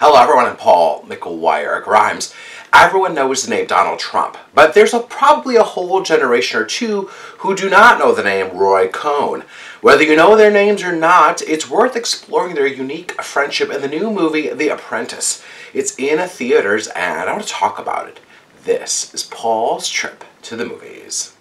Hello everyone, I'm Paul McGuire Grimes. Everyone knows the name Donald Trump, but there's probably a whole generation or two who do not know the name Roy Cohn. Whether you know their names or not, it's worth exploring their unique friendship in the new movie, The Apprentice. It's in theaters and I want to talk about it. This is Paul's trip to the movies.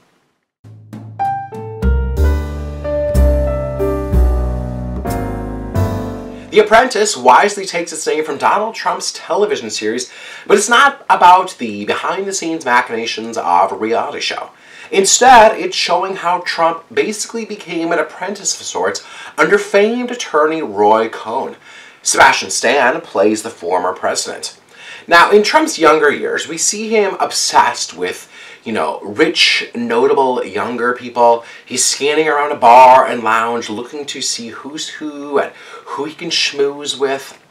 The Apprentice wisely takes its name from Donald Trump's television series, but it's not about the behind-the-scenes machinations of a reality show. Instead, it's showing how Trump basically became an apprentice of sorts under famed attorney Roy Cohn. Sebastian Stan plays the former president. Now, in Trump's younger years, we see him obsessed with rich, notable younger people. He's scanning around a bar and lounge looking to see who's who and who he can schmooze with.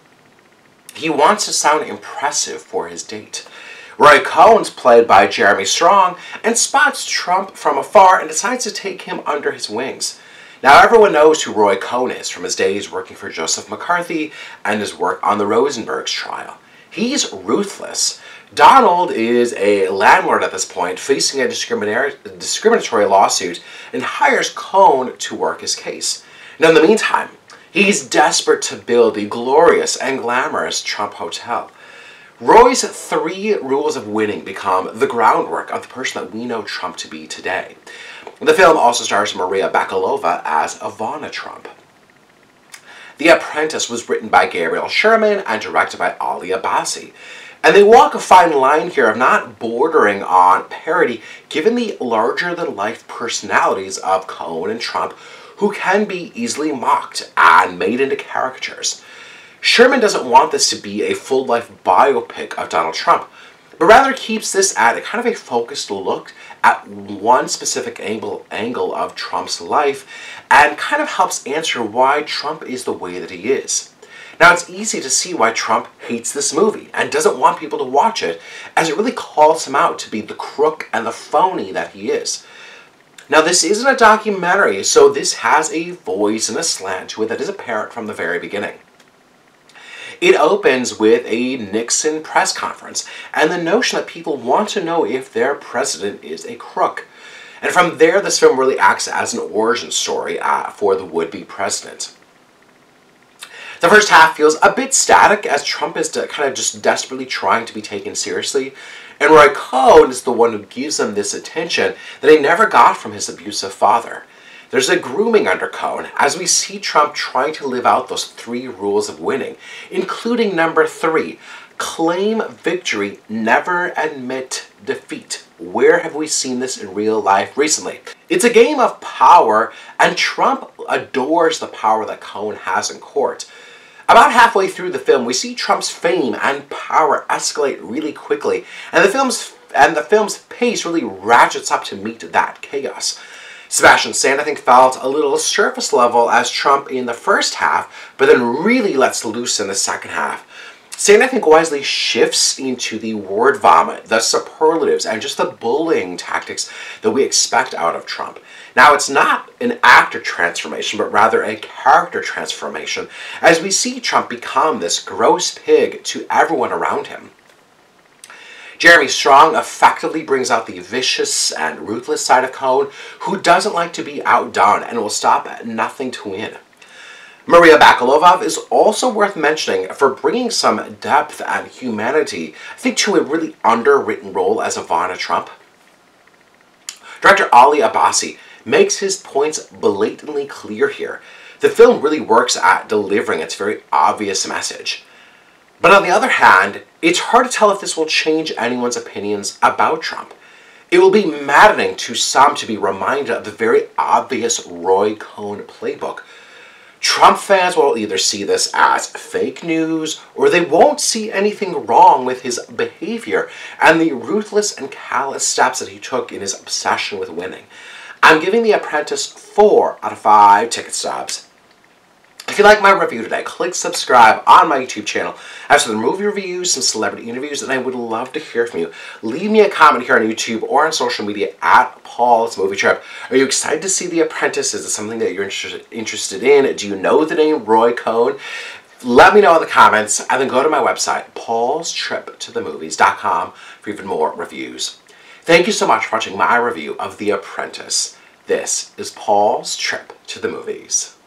He wants to sound impressive for his date. Roy Cohn's played by Jeremy Strong and spots Trump from afar and decides to take him under his wings. Now, everyone knows who Roy Cohn is from his days working for Joseph McCarthy and his work on the Rosenberg's trial. He's ruthless. Donald is a landlord at this point, facing a discriminatory lawsuit, and hires Cohn to work his case. Now, in the meantime, he's desperate to build the glorious and glamorous Trump Hotel. Roy's 3 rules of winning become the groundwork of the person that we know Trump to be today. The film also stars Maria Bakalova as Ivana Trump. The Apprentice was written by Gabriel Sherman and directed by Ali Abbasi. And they walk a fine line here of not bordering on parody, given the larger-than-life personalities of Cohn and Trump, who can be easily mocked and made into caricatures. Sherman doesn't want this to be a full-life biopic of Donald Trump, but rather keeps this at a kind of a focused look at one specific angle of Trump's life, and kind of helps answer why Trump is the way that he is. Now, it's easy to see why Trump hates this movie and doesn't want people to watch it, as it really calls him out to be the crook and the phony that he is. Now, this isn't a documentary, so this has a voice and a slant to it that is apparent from the very beginning. It opens with a Nixon press conference and the notion that people want to know if their president is a crook. And from there, this film really acts as an origin story for the would-be president. The first half feels a bit static, as Trump is kind of just desperately trying to be taken seriously, and Roy Cohn is the one who gives him this attention that he never got from his abusive father. There's a grooming under Cohn, as we see Trump trying to live out those 3 rules of winning, including number 3, claim victory, never admit defeat. Where have we seen this in real life recently? It's a game of power, and Trump adores the power that Cohn has in court. About halfway through the film, we see Trump's fame and power escalate really quickly, and the film's pace really ratchets up to meet that chaos. Sebastian Stan, I think, felt a little surface level as Trump in the first half, but then really lets loose in the second half. Stan, I think, wisely shifts into the word vomit, the superlatives, and just the bullying tactics that we expect out of Trump. Now, it's not an actor transformation, but rather a character transformation, as we see Trump become this gross pig to everyone around him. Jeremy Strong effectively brings out the vicious and ruthless side of Cohn, who doesn't like to be outdone and will stop at nothing to win. Maria Bakalova is also worth mentioning for bringing some depth and humanity, I think, to a really underwritten role as Ivana Trump. Director Ali Abbasi makes his points blatantly clear here. The film really works at delivering its very obvious message. But on the other hand, it's hard to tell if this will change anyone's opinions about Trump. It will be maddening to some to be reminded of the very obvious Roy Cohn playbook. Trump fans will either see this as fake news, or they won't see anything wrong with his behavior and the ruthless and callous steps that he took in his obsession with winning. I'm giving The Apprentice 4 out of 5 ticket stubs. If you like my review today, click subscribe on my YouTube channel. I have some movie reviews, some celebrity interviews, and I would love to hear from you. Leave me a comment here on YouTube or on social media at Paul's Movie Trip. Are you excited to see The Apprentice? Is it something that you're interested in? Do you know the name Roy Cohn? Let me know in the comments, and then go to my website, paulstriptothemovies.com, for even more reviews. Thank you so much for watching my review of The Apprentice. This is Paul's Trip to the Movies.